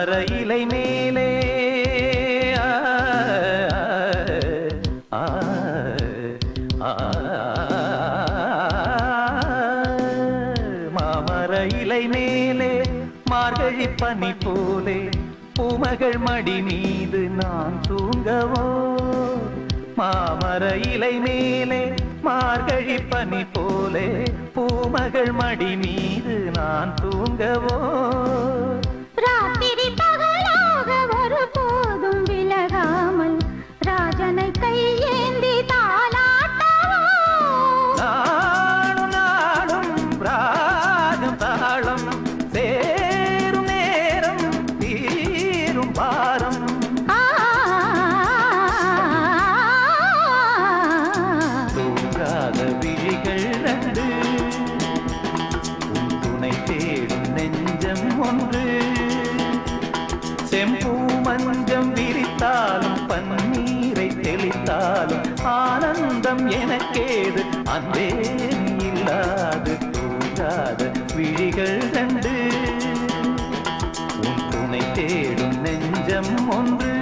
மாமர இலை மேலே மாமர இலை மேலே மார்கழி பனி போலே பூமகள் மடி மீது நான் தூங்கவோ மாமர இலை மேலே மார்கழி பனி போலே பூமகள் மடி மீது நான் தூங்கவோ ராத்திரி பகலாக ஒரு போதும் விலகாமல் ராஜனை கையேந்தி தாலாட்டவோ நாடும் நாடும் ராகம் தாளம் சேரும் நேரம் தீரும் பாரம் தூங்காத விழிகள் ரெண்டு உன் துணை தேடும் நெஞ்சம் ஒன்று செம்பூ மஞ்சம் விரித்தாலும் பன்னீரை தெளித்தாலும் ஆனந்தம் எனக்கேது அன்பே இல்லாது தூங்காத விழிகள் ரெண்டு உன் துணை தேடும் நெஞ்சம் ஒன்று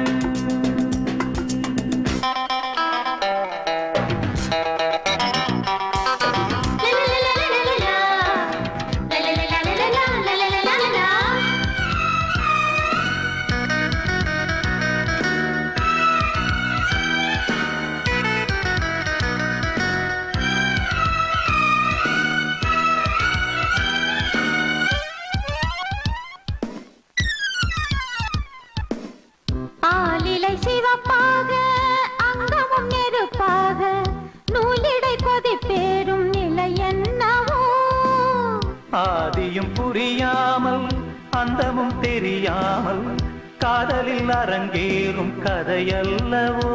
சிவப்பாக அங்கமும் நெருப்பாக நூலிடை கொதிப்பேறும் நிலை என்னவோ ஆதியும் புரியாமல் அந்தமும் தெரியாமல் காதலில் அரங்கேறும் கதையல்லவோ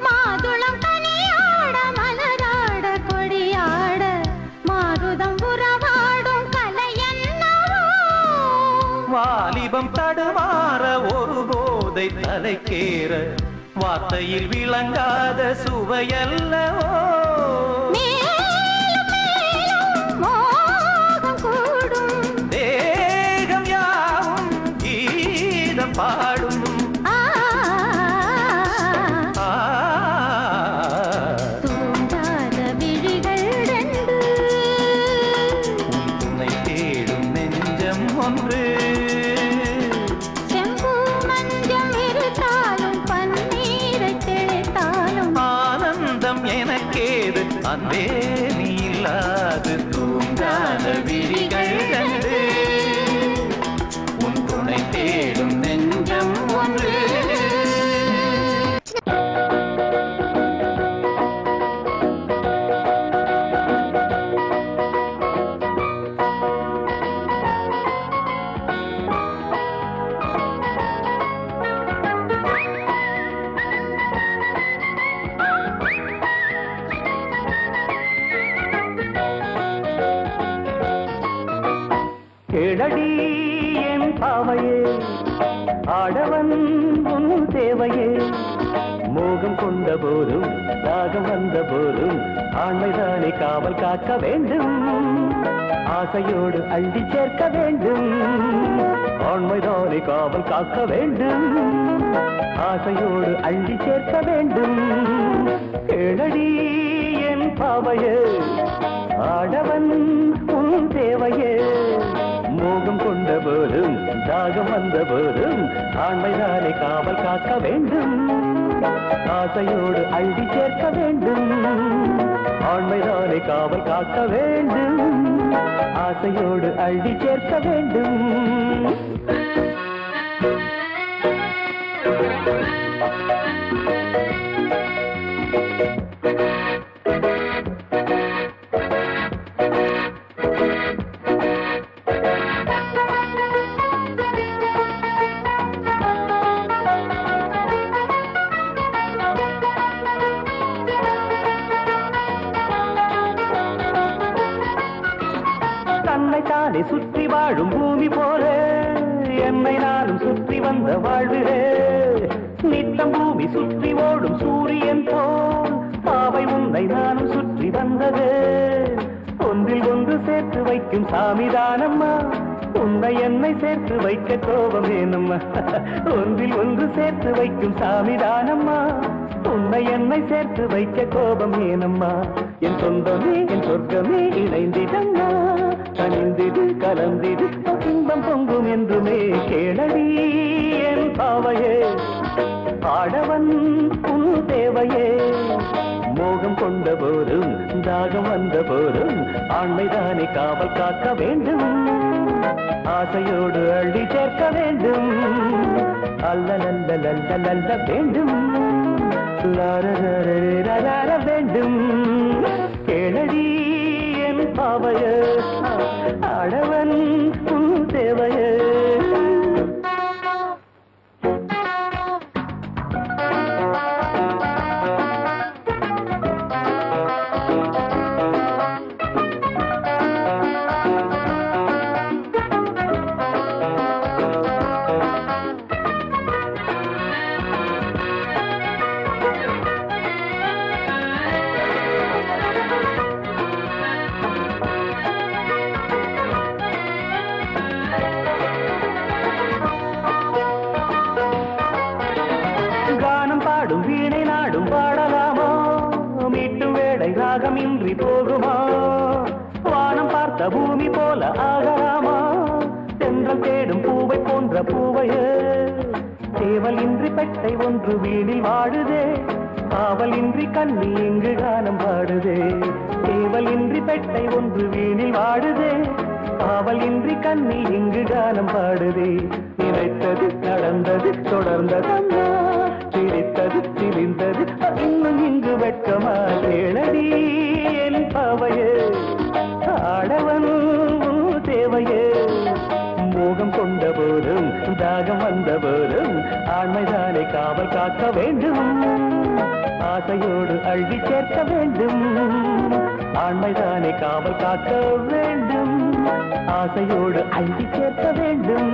மாதுளம் தனியாட மலராட கொடியாட மாருதம் உறவாடும் கலை என்னவோ வாலிபம் தடுமாற ஒரு போதை தலைக்கேற வார்த்தையில் விளங்காத சுவையல்லவோ மேலும் மேலும் மோகம் கூடும் தேகம் யாவும் கீதம் பாடும் தூங்காத விழிகள் ரெண்டு உன்னை தேடும் நெஞ்சம் ஒன்று செம்பூ மஞ்சம் இருத்தாலும் பன்னீரை தெளித்தாலும் ஆனந்தம் எனக்கேது அன்பே நீ இல்லாது தூங்காத விழிகள் ரெண்டு உன் துணை தேடும் நெஞ்சம் ஒன்று கேளடி என் பாவையே ஆடவன் உன் தேவையே மோகம் கொண்ட போதும் தாகம் வந்த போதும் ஆண்மைதானே காவல் காக்க வேண்டும் ஆசையோடு அள்ளி சேர்க்க வேண்டும் ஆண்மைதானே காவல் காக்க வேண்டும் ஆசையோடு அள்ளி சேர்க்க வேண்டும் கேளடி என் பாவையே ஆடவன் உன் தேவையே மோகம் கொண்ட போதும் தாகம் வந்த போதும் ஆண்மைதானே காவல் காக்க வேண்டும் ஆசையோடு அள்ளி சேர்க்க வேண்டும் ஆண்மைதானே காவல் காக்க வேண்டும் ஆசையோடு அள்ளி சேர்க்க வேண்டும் தன்னைத்தானே சுற்றி வாழும் பூமி போல என்னை நானும் சுற்றி வந்த வாழ்விலே நித்தம் பூமி சுற்றி ஓடும் சூரியன் போல் பாவை உன்னை நானும் சுற்றி வந்தது ஒன்றில் ஒன்று சேர்த்து வைக்கும் சாமிதானம்மா உன்னை என்னை சேர்த்து வைக்க கோபம் வேணும்மா ஒன்றில் ஒன்று சேர்த்து வைக்கும் சாமிதானம்மா உன்னை என்னை சேர்த்து வைக்க கோபம் ஏனம்மா என் சொந்தமே என் சொர்க்கமே இணைந்திடம்மா கனிந்திடு கலந்திடு இன்பம் பொங்கும் என்றுமே கேளடி என் பாவையே ஆடவன் உன் தேவையே மோகம் கொண்ட போதும் தாகம் வந்த போதும் ஆண்மைதானே காவல் காக்க வேண்டும் ஆசையோடு அள்ளி சேர்க்க வேண்டும் அல்ல வேண்டும் வேண்டும் கேளடி என் பாவைய ஆடவன் உன் தேவைய வீணை நாடும் பாடலாமா மீட்டும் வேடை ராகமின்றி போகுமா வானம் பார்த்த பூமி போல ஆகலாமா தென்றல் தேடும் பூவை போன்ற பூவையே சேவல் இன்றி பெட்டை ஒன்று வீணில் வாடுதே காவல் இன்றி கண்ணி இங்கு கானம் பாடுதே சேவல் இன்றி பெட்டை ஒன்று வீணில் வாடுதே காவல் இன்றி கண்ணி இங்கு கானம் பாடுதே நினைத்தது நடந்தது தொடர்ந்ததம்மா சிரித்தது சிரிந்தது இன்னும் இங்கு வெட்கமா கேளடி என் பாவையே ஆடவன் தேவையே மோகம் கொண்ட போதும் தாகம் வந்த போதும் ஆண்மைதானே காவல் காக்க வேண்டும் ஆசையோடு அள்ளி சேர்க்க வேண்டும் ஆண்மைதானே காவல் காக்க வேண்டும் ஆசையோடு அள்ளி சேர்க்க வேண்டும்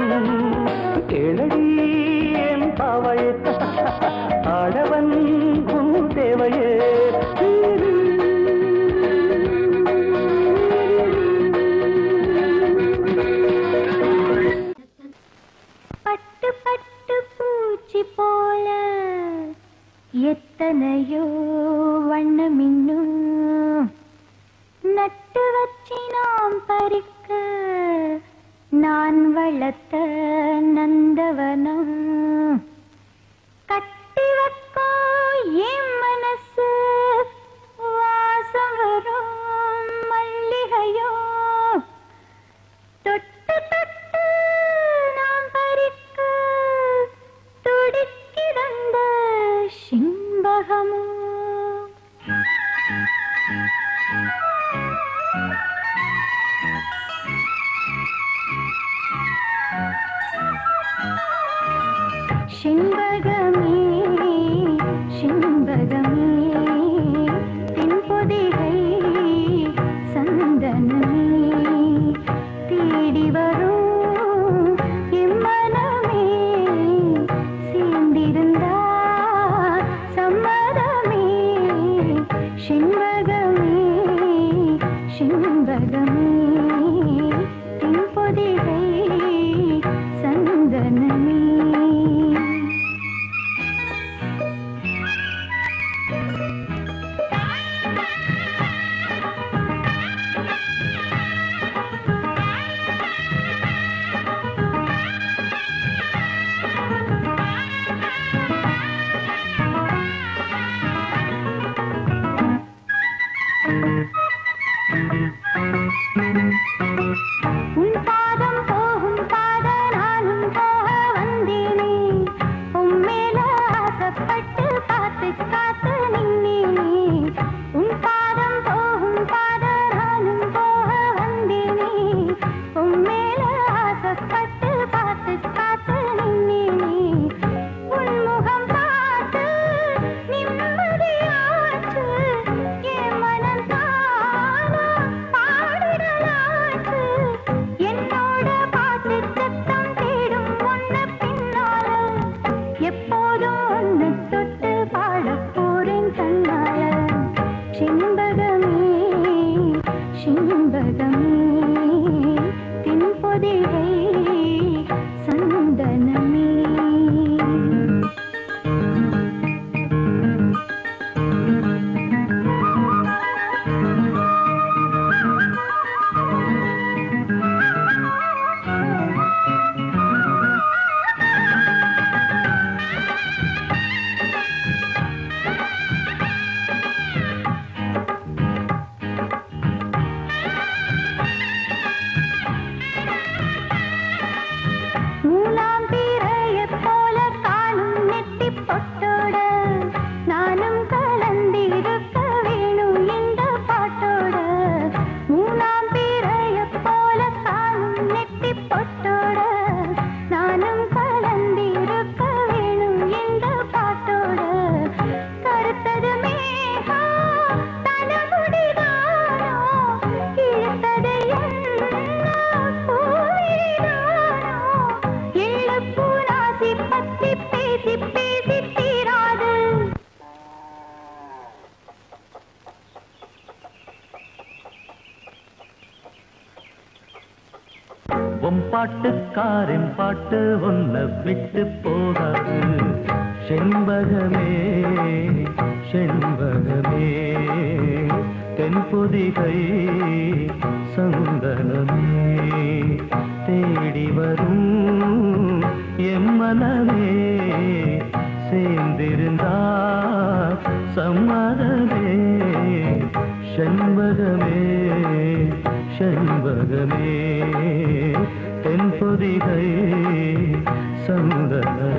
கேளடி என் பாவையே ஆடவன் உன் தேவையே பட்டு பட்டு பூச்சி போல எத்தனையோ வண்ணமின்னும் நட்டு வச்சி நாம் பறிக்க நான் வளர்த்த நந்தவனம் கட்டி வைக்கோ என் மனசு வாசம் வரும் மல்லிகையோ தொட்டு தொட்டு நாம் பறிக்க துடிக்கிடந்த சிம்பகமோ சிம்பகமே சிம்பகமே தென்பொதிகை சந்தனமே தேடி வரும் இம்மனமே சேர்ந்திருந்தா சம்மதமே சிம்பகமே சிம்பகமே தென்பொதிகை சந்தனமே உன் பாதம் போகும் பாத நானும் போக வந்தேனே உம்மேல ஆசைப்பட்டு பார்த்து காத்து நின்னேனே உன் பாதம் போகும் பாத நானும் போக வந்தேனே உம்மேல ஆசைப்பட்டு பார்த்து காத்து நின்னேனே உன் முகம் பார்த்து நிம்மதியாச்சு என் மனம் தானா பாடிடலாச்சு என்னோட பாட்டு சத்தம் தேடும் ஒன்ன பின்னால எப்போதும் ஒன்னு தொட்டு பாடப் போறேன் கண்ணால சிம்பகமே சிம்பகமே தென்பொதிகை பாட்டுக்காரன் பாட்டு ஒன்ன விட்டு போகாது. செண்பகமே செண்பகமே தென்பொதிகை சந்தனமே தேடி வரும் எம்மனமே சேர்ந்திருந்தா சம்மதமே. செண்பகமே செண்பகமே தென்பொதிகை சந்தனமே.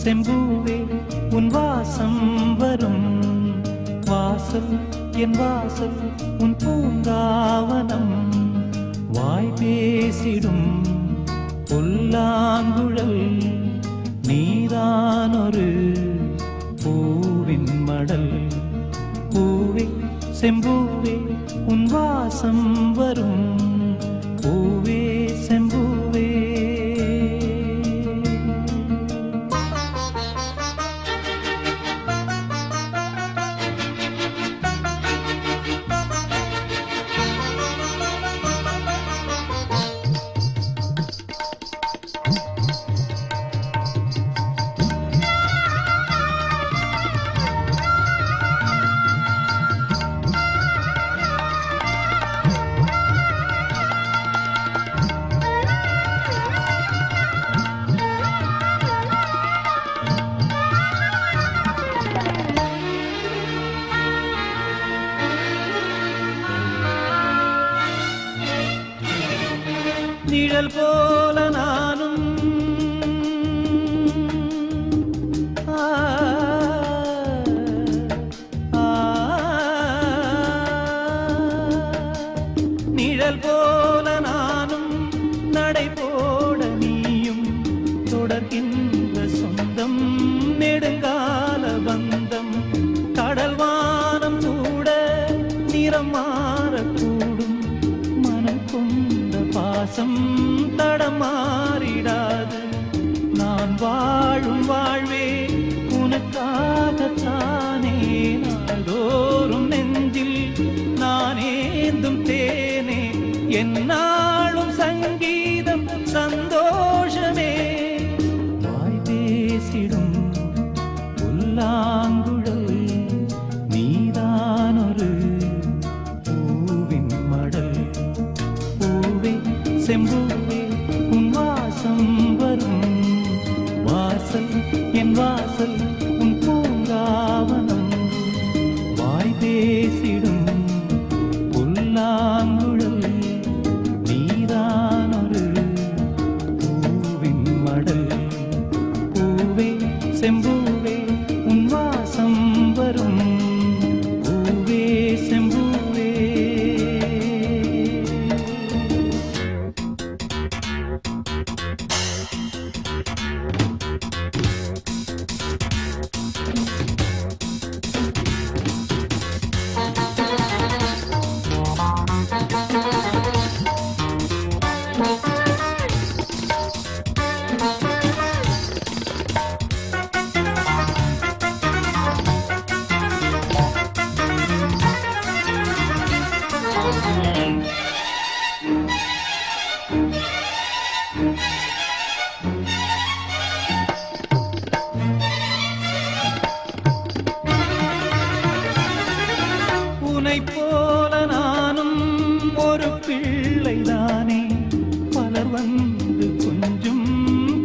செம்பூவே உன் வாசம் வரும் வாசல் என் வாசல் உன் பூங்காவனம். வாய் பேசிடும் புல்லாங்குழல் நீதானொரு பூவின் மடல். பூவே செம்பூவே உன் வாசம் வரும் பூவே செம்பூவே. நிழல் போல நானும் நிழல் போல நானும் நடை போட நீயும் தொடர்கின்ற சொந்தம் நெடுங்கால பந்தம். கடல் வானம் கூட நிறம் மாறக்கூடும் மனம் கொண்ட பாசம் தடமாறிடாது. நான் வாழும் வாழ்வே உனக்காகத்தானே நாள்தோறும் நெஞ்சில் நான் ஏந்தும் தேனே என்னாலும் சங்கீதம் சந்தோஷமே. வாய் பேசிடும் புல்லாங்குழல் நீதானொரு பூவின் மடல். பூவே செம்பூவே உன் வாசம் வரும் வாசல் என் வாசல் உன் பூங்காவனம். வாய் பேசிடும் புல்லாங்குழல் நீதானொரு பூவின் மடல். பூவே செம்பூவே உன் வாசம் வரும் பூவே செம்பூவே. உனை போல நானும் ஒரு பிள்ளைதானே பலர் வந்து கொஞ்சம்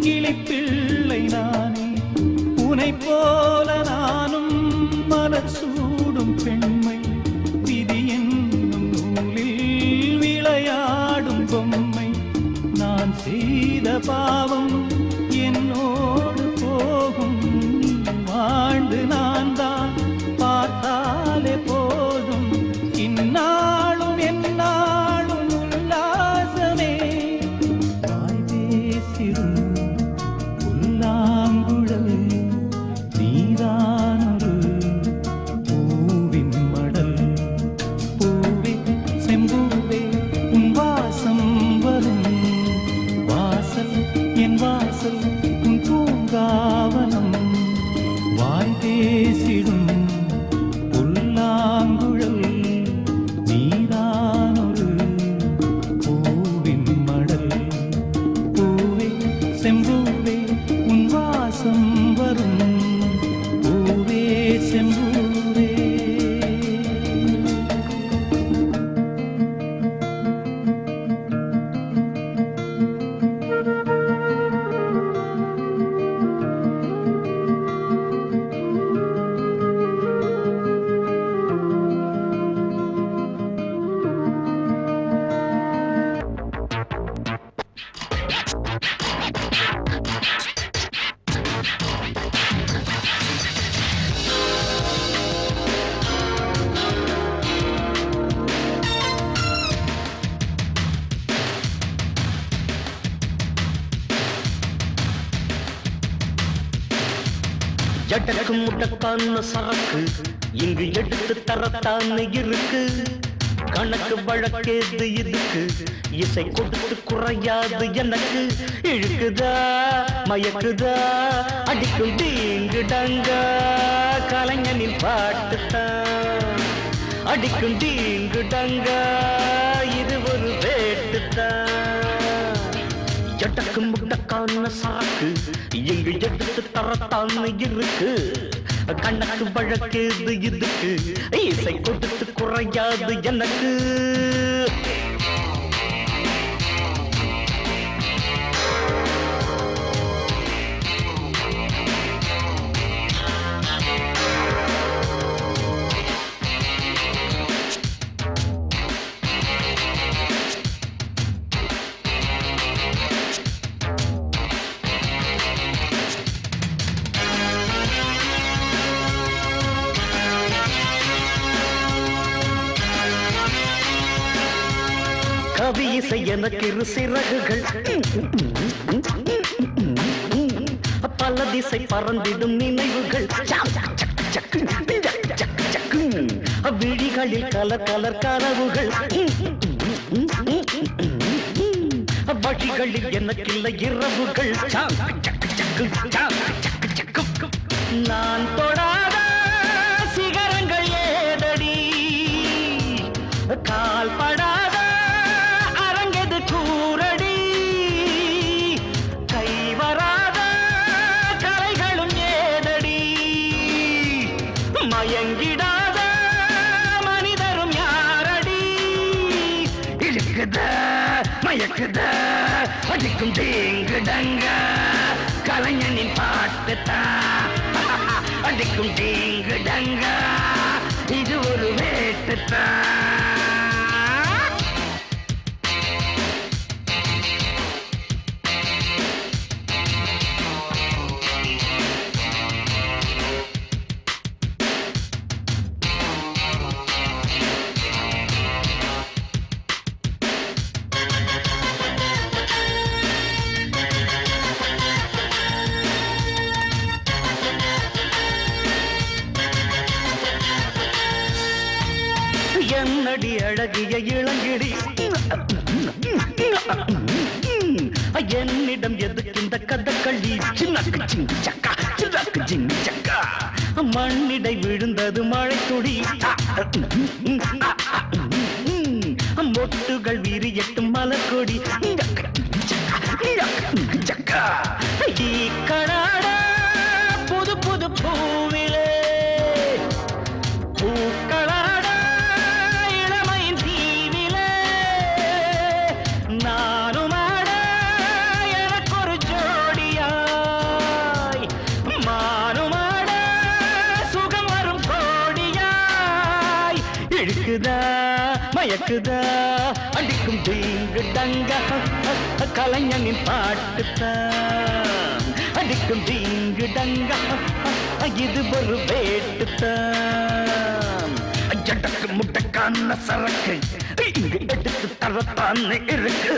கிளிப்பிள்ளை நானே. உனை போல நானும் மலர் சூடும் பெண்மை விதி என்னும் நூலில் விளையாடும் பொம்மை. நான் செய்த பாவம் என்னோடு போகும் நீ வாழ்ந்து நான் தான் பார்த்தாலே போதும். இந்நாளும் எந்நாளும் உல்லாசமே. வாய் பேசிடும் புல்லாங்குழல் எடக்கும் முடக்கான சரக்கு இங்கு எடுத்து தரத்தான இருக்கு. கணக்கு வழக்கேது இதுக்கு, இசை கொடுத்து குறையாது எனக்கு. இழுக்குதா மயக்குதா அடிக்கும் டீங்கு டங்கா, கலைஞனின் பாட்டுத்தான். அடிக்கும் டீங்கு டங்கா, இது ஒரு வேட்டுத்தான். எடக்கும் முடக்கான சரக்கு இங்கு எடுத்து தரத்தான இருக்கு. கணக்கு வழக்கேது இதுக்கு, இசை கொடுத்து குறையாது எனக்கு. கவி இசை எனக்கு இரு சிறகுகள், பல திசை பறந்திடும் நினைவுகள். விழிகளில் கலர் கலர் கனவுகள். வழிகளில் எனக்கில்லை இரவுகள். நான் தொடாத சிகரங்கள் ஏதடி, கால் படாத அரங்கது கூரடி. கை வராத கலைகளும் ஏதடி, மயங்கிடாத மனிதரும் யாரடி. இழுக்குத மயக்குத அடிக்கும் டீங்குடங்க, கலைஞனின் பாட்டுத்தான். அடிக்கும் டீங்குடங்க, இது ஒரு வேட்டுத்தான். என்னடி அழகிய இளங்கிடி, என்னிடம் எதுக்கு இந்த கதகளி. மண்ணிடை விழுந்தது மழை துளி, மொட்டுகள் விரியட்டும் மலர்கொடி. கடாட புது புது பூவிலே பூக்களாட இளமையின் தீவிலே. நானும் ஆட எனக்கு ஒரு ஜோடியாய், மானும் ஆட சுகம் வரும் கோடியாய். இழுக்குதா மயக்குதா அடிக்கும் டீங்கு டங்க, கலைஞனின் பாட்டுத்தான். அடிக்கும் டீங்கு டங்க, இது ஒரு வேட்டுத்தான். எடக்கு முடக்கான சரக்கு இங்கு எடுத்து தரத்தான் இருக்கு.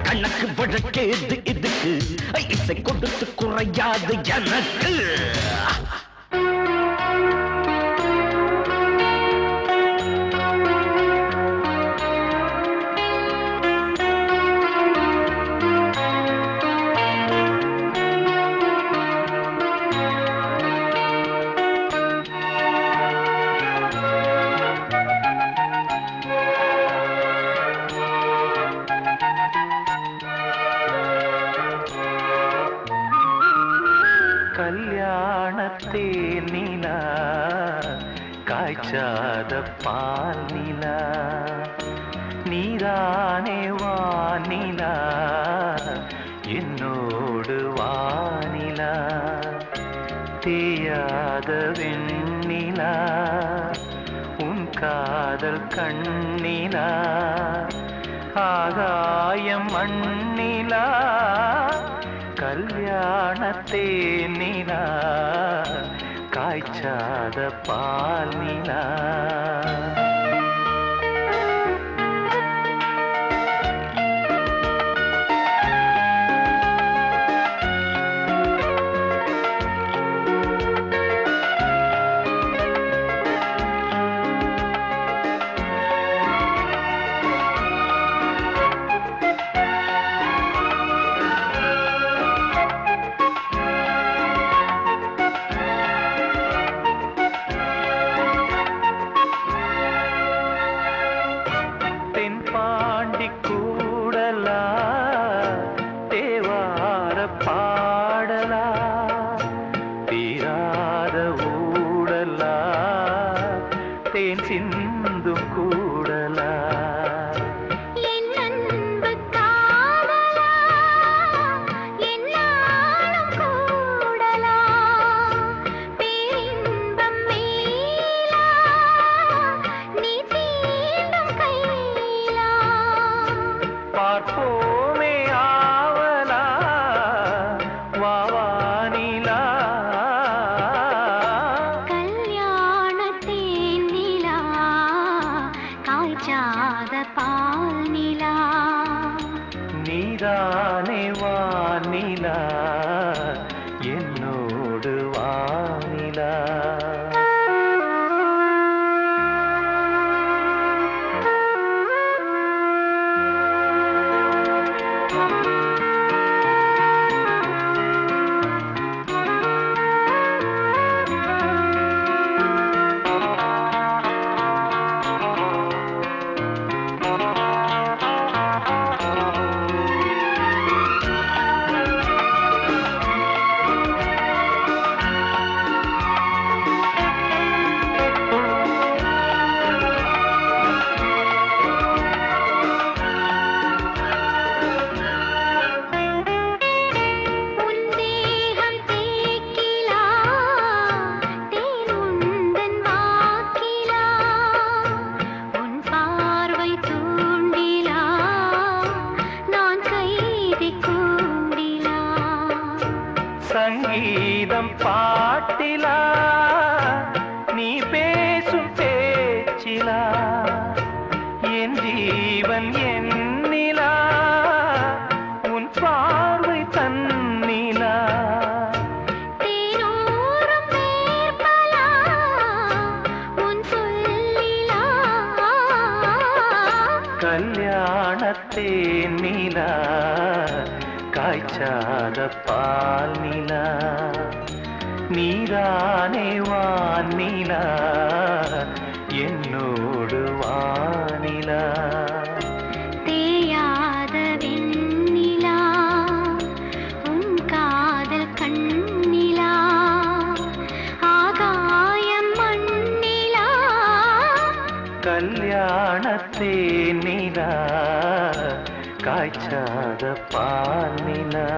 கணக்கு வழக்கேது இதுக்கு, இசை கொடுத்து குறையாது எனக்கு. கல்யாணத்தே நிலா காய்ச்சாத பால் நிலா, நீதானே வானிலா என்னோடு வானிலா. தேயாத வெண்ணிலா உன் காதல் கண்ணிலா, ஆகாயம் மண்ணிலா கல்யாணத்தே நிலா காய்ச்சாத பால் நிலா. பாடலா தீராத ஊடலா தேன் சிந்தும் கூடலா என் அன்பு காதலா என்னாலும் கூடலா பேரின்பம் மேலா நீ தீண்டும் கையிலா பார்ப்போமே ஆவலா வாவானிலா கல்யாணத்தேன் நிலா காய்ச்சாத பால் நிலா நீதானே வானிலா என்னோடு வானிலா உன் தேகம் தேக்கிலா தேன் உந்தன் வாக்கிலா உன் பார்வை தூண்டிலா நான் கைதி கூண்டிலா சங்கீதம் பாட்டிலா நீ பேசும் பேச்சிலா என் ஜீவன் என்னிலா உன் பார்வை தன்னிலா தேனூரும் நேர்பலா உன் சொல்லிலா கல்யாணத்தேன் நிலா காய்ச்சாத பால் நிலா நீதானே வானிலா என்னோடு வானிலா தேயாத வெண்ணிலா உன் காதல் கண்ணிலா ஆகாயம் மண்ணிலா கல்யாணத்தேன் நிலா காய்ச்சாத பால் நிலா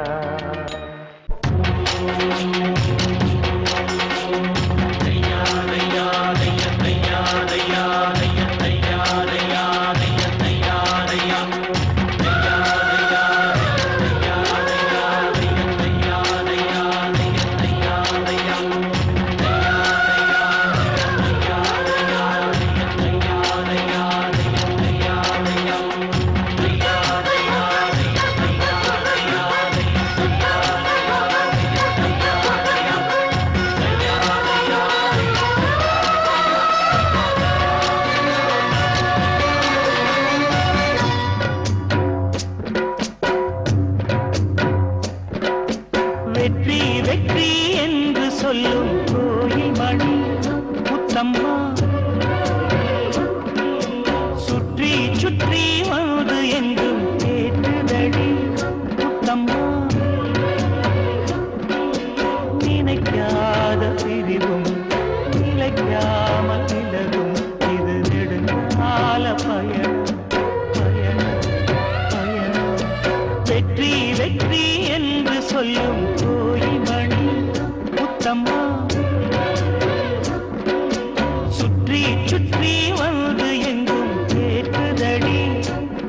வெற்றி வெற்றி என்று சொல்லும் கோயில் மணி முத்தம்மா சுற்றி சுற்றி வந்து எங்கும் கேட்டுதடி முத்தம்மா நினைக்காத பிரிவும் நிலைக்காமல் விலகும் இது நெடுங்கால பயணம் பயணம் பயணம் வெற்றி வெற்றி என்று சொல்லும் கோயில் மணி முத்தம்மா சுற்றி சுற்றி வந்து எங்கும் கேட்குதடி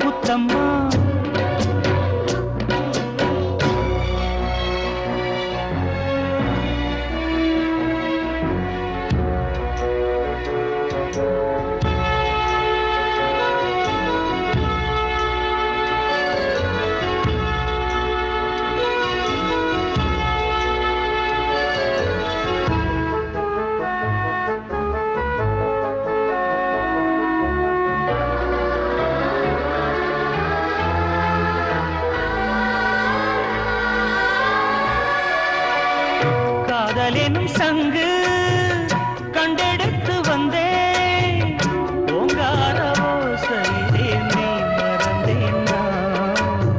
முத்தம்மா காதலெனும் சங்கு கண்டெடுத்து வந்தேன் ஓங்கார ஓசையிலே நீ மறந்தேன் நான்.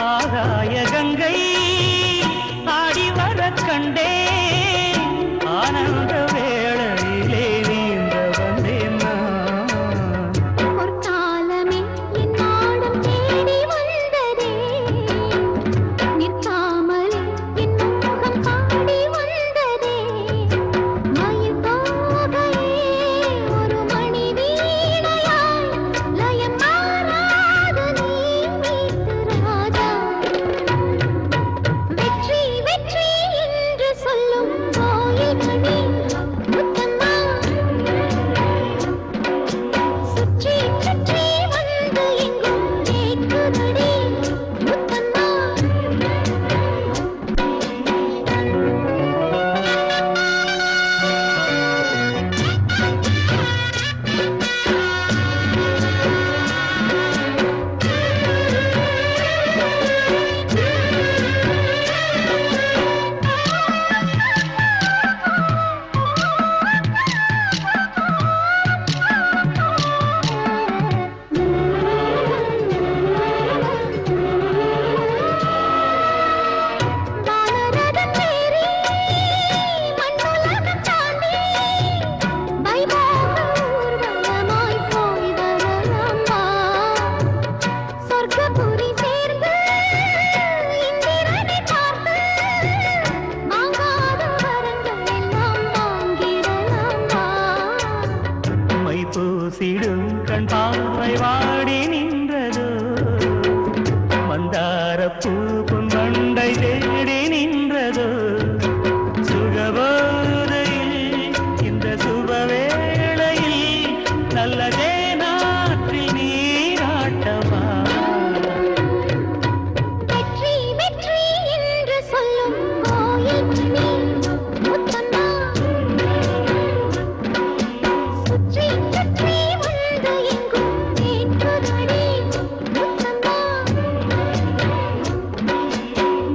ஆகாய கங்கை நின்றதோ சுகபோதையில் இந்த சுபவேளையில் நல்லதே நாற்றில் நீராட்டமா வெற்றி வெற்றி என்று சொல்லும் கோயில் மணி முத்தம்மா சுற்றி சுற்றி வந்து எங்கும் கேட்குதடி முத்தம்மா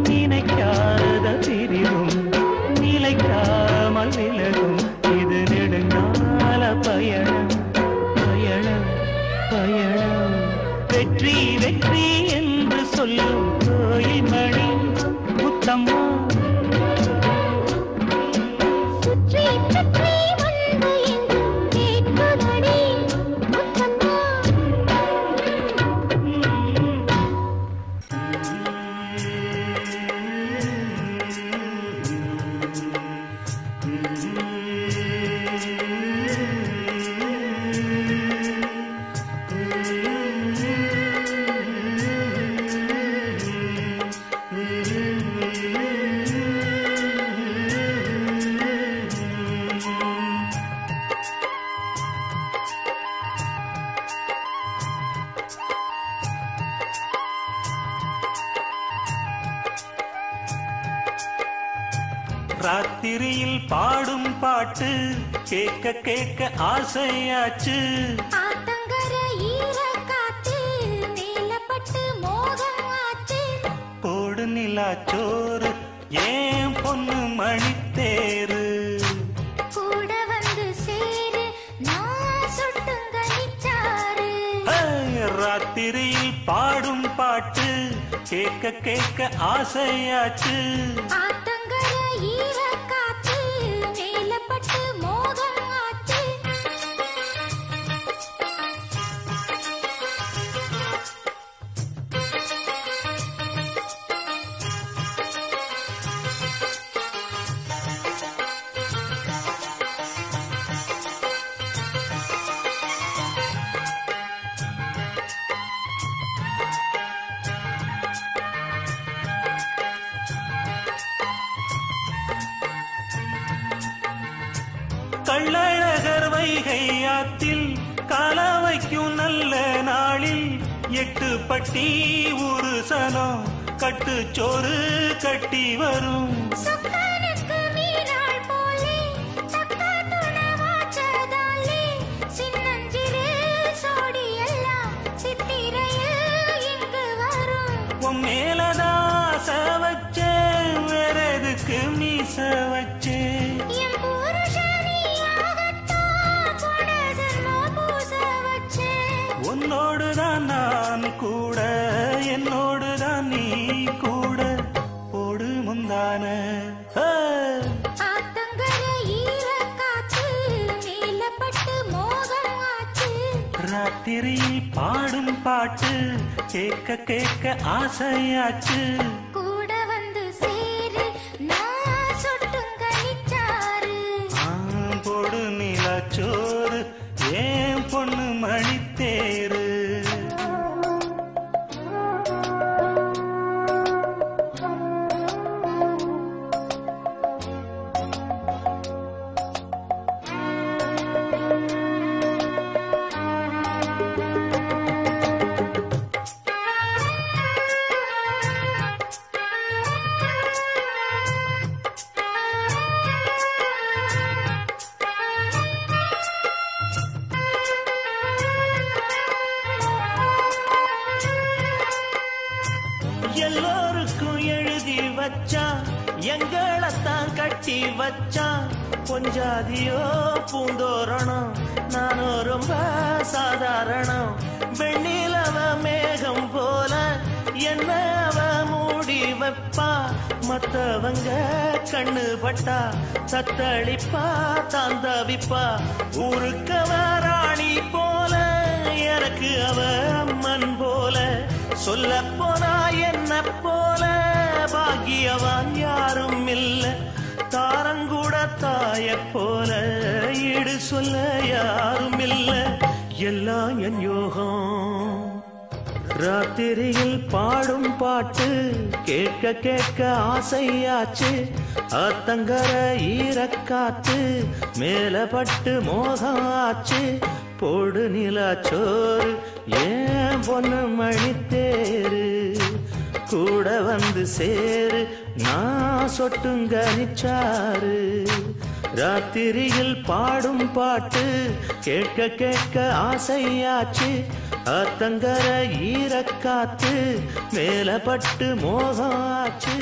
நினைக்காத பிரிவும் நிலைக்காமல் விலகும் இது நெடுங்கால பயணம் பயணம் பயணம் வெற்றி வெற்றி என்று சொல்லும் கோயில் மணி முத்தம்மா சுற்றி சுற்றி வந்து எங்கும் கேட்குதடி முத்தம்மா ராத்திரியில் பாடும் பாட்டு கேட்க கேட்க ஆசையாச்சு ஆத்தங்கர ஈரக்காத்து மேலப்பட்டு மோகம் ஆச்சு போடு நிலாச்சோறு ஏன் பொண்ணு மணித்தேரு கூட வந்து சேரு நான் சுட்டுங்க நிச்சாரு ராத்திரியில் பாடும் பாட்டு கேட்க கேட்க ஆசையாச்சு ஆத்தங்கர ஈரக்காத்து மேலப்பட்டு மோகம் ஆச்சு கள்ளழகர் வைகையாத்தில் காலாவைக்கும் நல்ல நாளில் 8 பட்டி ஒரு சனம் கட்டுச்சோறு கட்டி வரும் சொக்கனுக்கு மீனாள் போலே தக்க துணவாச்சதாலே சின்னஞ்சிறு சோடி எல்லாம் சித்திரையில் இங்கு வரும் உன் மேலதாச வச்சேன் வேற எதுக்கு மீச வச்சேன் என் புருஷனியாகத்தான் போன ஜென்மம் பூச வச்சேன் உன்னோடுதான் நான் கூட என்னோடுதான் நீ கூட போடு முந்தான ஆத்தங்கர ஈரக்காத்து மேலப்பட்டு மோகம் ஆச்சு ராத்திரியில் பாடும் பாட்டு கேட்க கேட்க ஆசையாச்சு கூட வந்து சேரு நான் சுட்டுங்க நிச்சாரு போடு நிலாச்சோறு ஏன் பொண்ணு மணித்தேரு எல்லோருக்கும் எழுதி வச்சான் எங்களைத்தான் கட்டி வச்சான் பொஞ்சாதியோ பூந்தோரணம் நானும் ரொம்ப சாதாரணம் வெண்ணிலவ மேகம் போல என்ன அவ மூடி வைப்பா மத்தவங்க கண்ணு பட்டா தத்தளிப்பா தாந்தவிப்பா ஊருக்கவ ராணி போல எனக்கு அவ அம்மன் போல சொல்ல போனா என்ன போல பாக்கியவான் யாரும் இல்ல தாரங்கூட தாய போல ஈடு சொல்ல யாரும் இல்ல எல்லாம் என் யோகம் ராத்திரியில் பாடும் பாட்டு கேட்க கேட்க ஆசையாச்சு. ஆத்தங்கர ஈரக்காத்து மேல பட்டு மோகம் ஆச்சு. போடு நிலாச்சோறு ஏன் பொண்ணு மணித்தேரு கூட வந்து சேரு நான் சொட்டுங்கனிச்சாரு. ராத்திரியில் பாடும் பாட்டு கேட்க கேட்க ஆசையாச்சு. ஆத்தங்கர ஈரக்காத்து மேல பட்டு மோகம் ஆச்சு.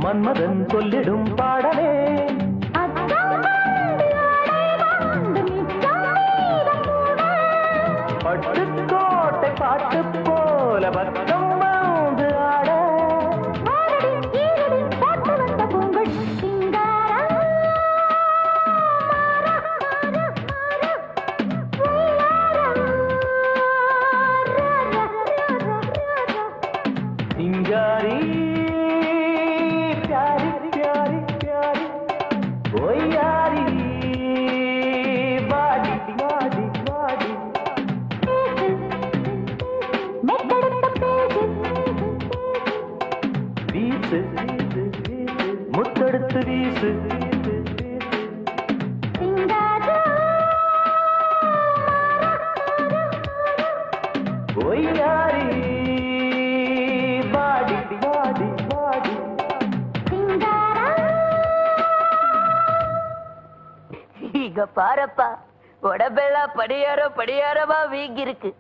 மன்மதன் சொல்லிடும் பாடலே பட்டுக்கோட்டை பாட்டு போல பக்கம் வந்து ஆட சிங்காரி प्यारी प्यारी प्यारी இங்க பாரப்பா, உடம்பெல்லாம் படியாரமா வீங்கி இருக்கு.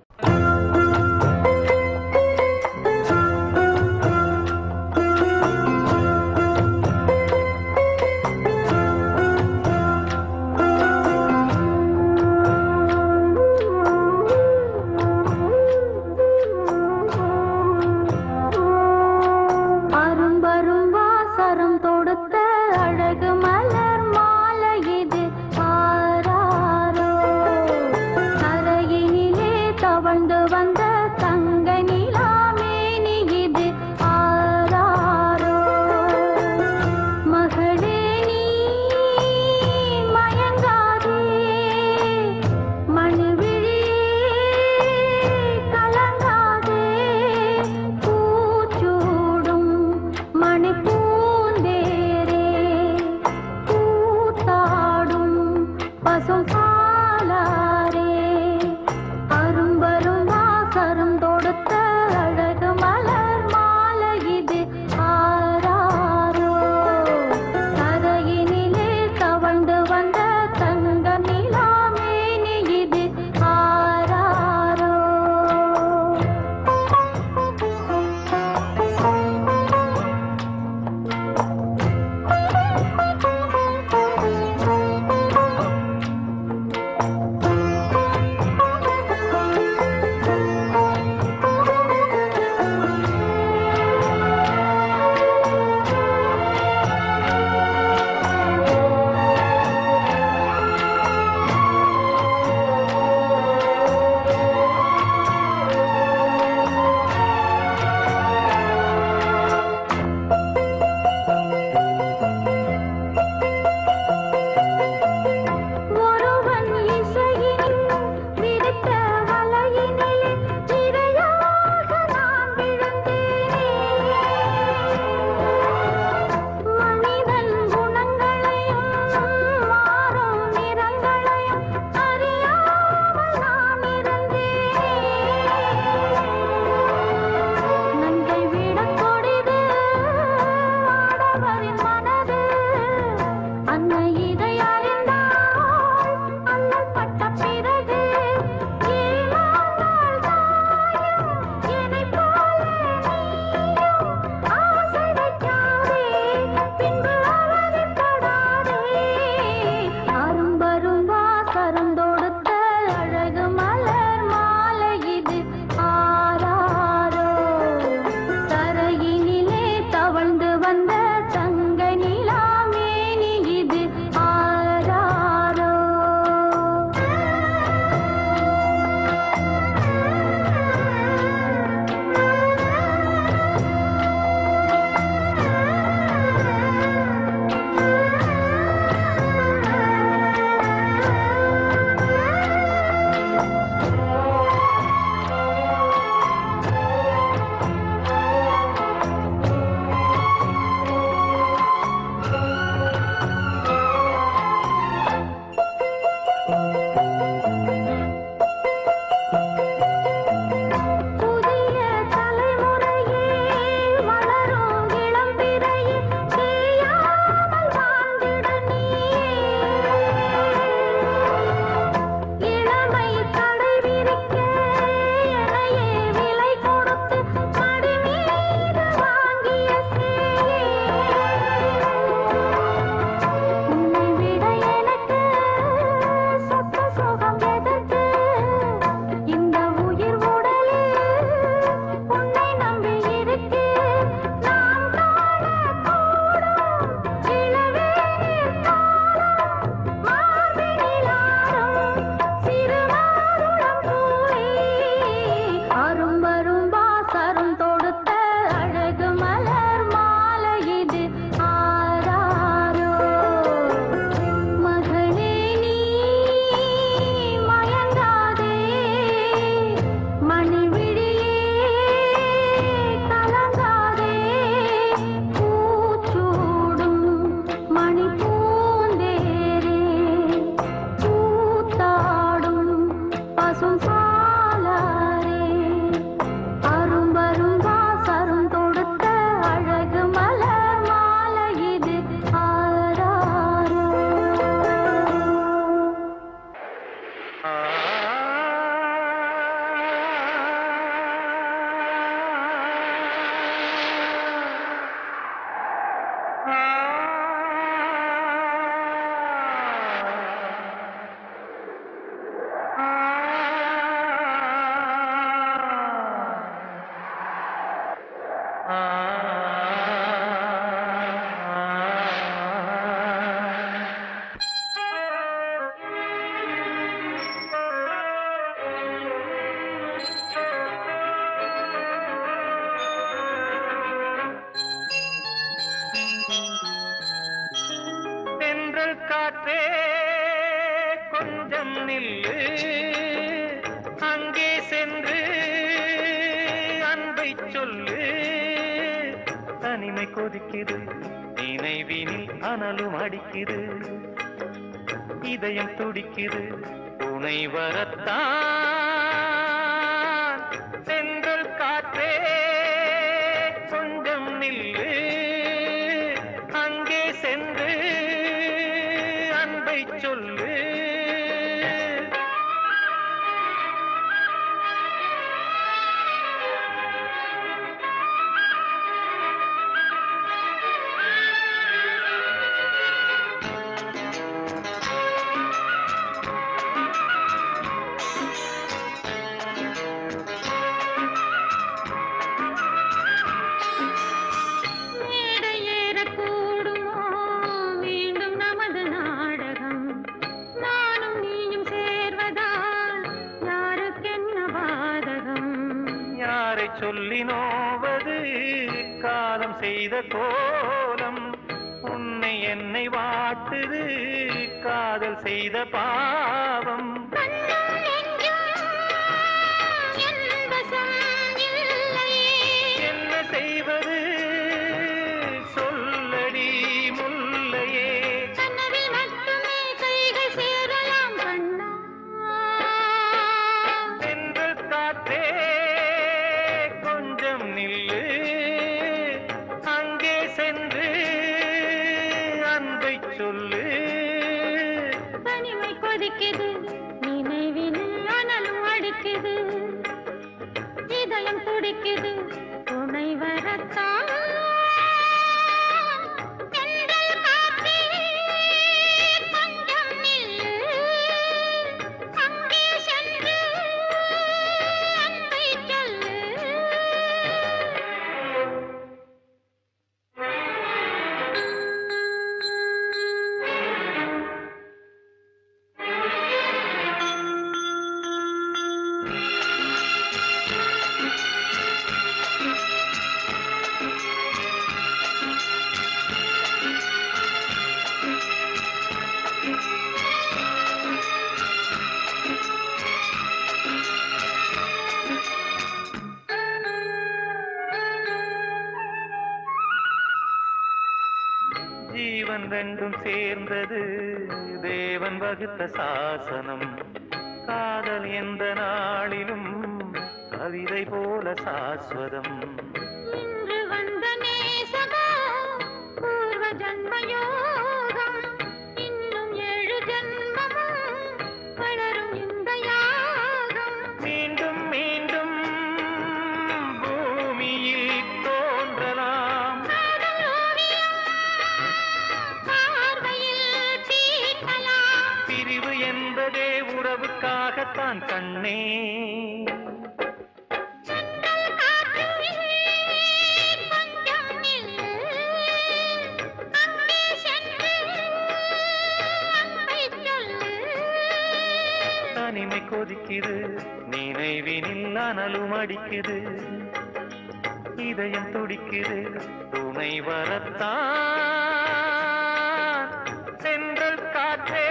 கொஞ்சம் நில்லு அங்கே சென்று அன்பை சொல்லு தனிமை கொதிக்குது நினைவினில் அனலும் அடிக்குது இதயம் துடிக்குது துணை வரத்தான் சென்றல் காற்றே கொஞ்சம் நில்லு அங்கே சென்று அன்பை சொல்லு சொல்லினோவது காலம் செய்த கோலம் உன்னை என்னை வாட்டுது காதல் செய்த பாவம் என்ன செய்வது சொல்லடி முல்லையே சென்ற காற்றே நில்லு அங்கே சென்று அன்பை சொல்லு தனிமை கொதிக்குது நினைவில் அனலும் அடிக்குது இதயம் துடிக்குது துணை வரத்தான் ஜீவன் ரெண்டும் சேர்ந்தது தேவன் வகுத்த சாசனம் காதல் எந்த நாளிலும் கவிதை போல சாஸ்வதம் இன்று வந்த நேசமோ பூர்வ ஜன்மயோகம் இன்னும் 7 ஜன்மமும் வளரும் இந்த யாகம் மீண்டும் மீண்டும் பூமியில் தோன்றலாம் பிரிவு என்பதே உறவுக்காகத்தான் கண்ணே தனிமை கொதிக்குது நினைவினில் அனலும் அடிக்குது இதயம் துடிக்குது துணை வரத்தான் சென்றல் காற்றே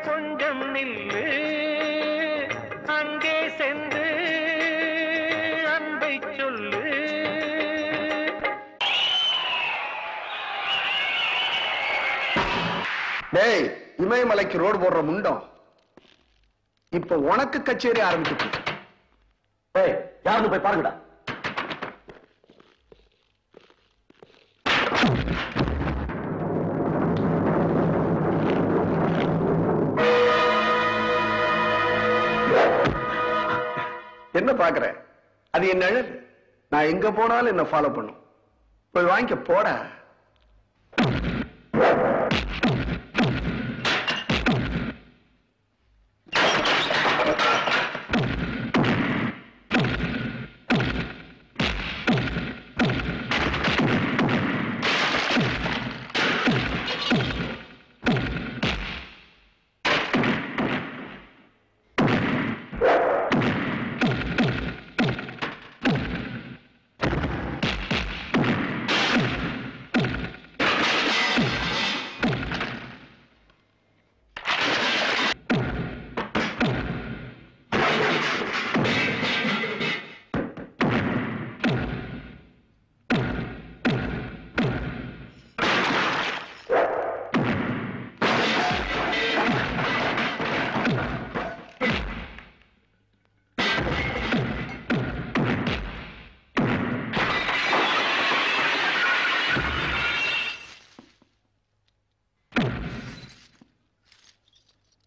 கொஞ்சம் நில்லு அங்கே சென்று அன்பை சொல்லு டேய் இமயமலைக்கு ரோடு போடுற முண்டம் இப்ப உனக்கு கச்சேரி ஆரம்பிச்சு யாருன்னு போய் பாருங்கடா என்ன பாக்குற அது என்ன நிழல் நான் எங்க போனாலும் என்ன ஃபாலோ பண்ணும் போய் வாங்கிக்க போட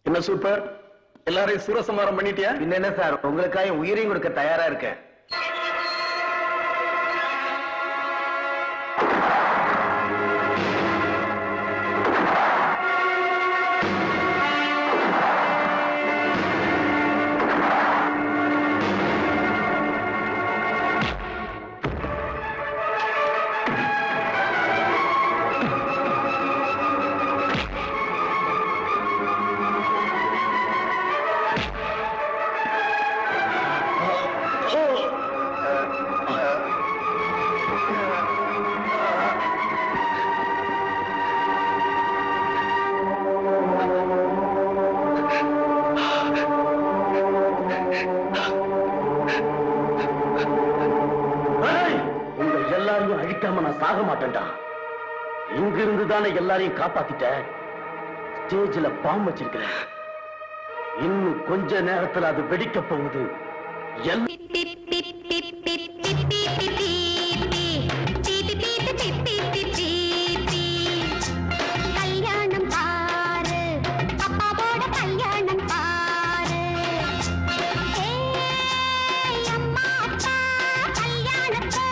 என்ன சூப்பர், எல்லாரையும் சூரசம்மாரம் பண்ணிட்டியா? என்ன சார், உங்களுக்காக உயிரையும் கொடுக்க தயாரா இருக்கேன். சாக மாட்டேன்டா. இங்கிருந்து தானே எல்லாரையும் காப்பாத்திட்ட. ஸ்டேஜ்ல பாம்பு வச்சிருக்கிறேன். இன்னும் கொஞ்ச நேரத்துல அது வெடிக்க போகுது. கல்யாணம் பாரு, அப்பாவோட கல்யாணம் பாரு. அம்மா அப்பா கல்யாணத்தை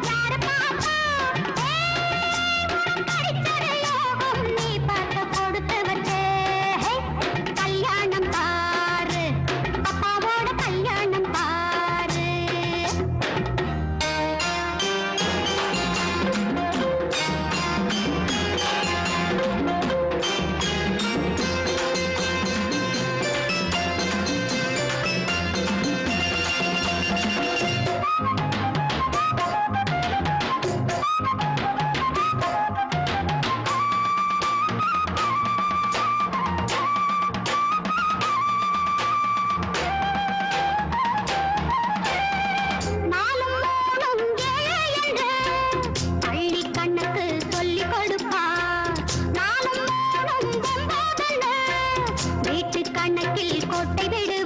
யாரு பாப்பா? கிடைச்சது யோகம், நீ பார்க்க கொடுத்து வச்சே. கல்யாணம் பாரு, அப்பாவோட கல்யாணம் பாரு. நாலும் மூணும் ஏழு என்று பள்ளி கண்ணுக்கு சொல்லிக் கொடுப்பா. நாலும் மூணும் ஒன்பதென்று வீட்டு கணக்கில் கோட்டை விடு.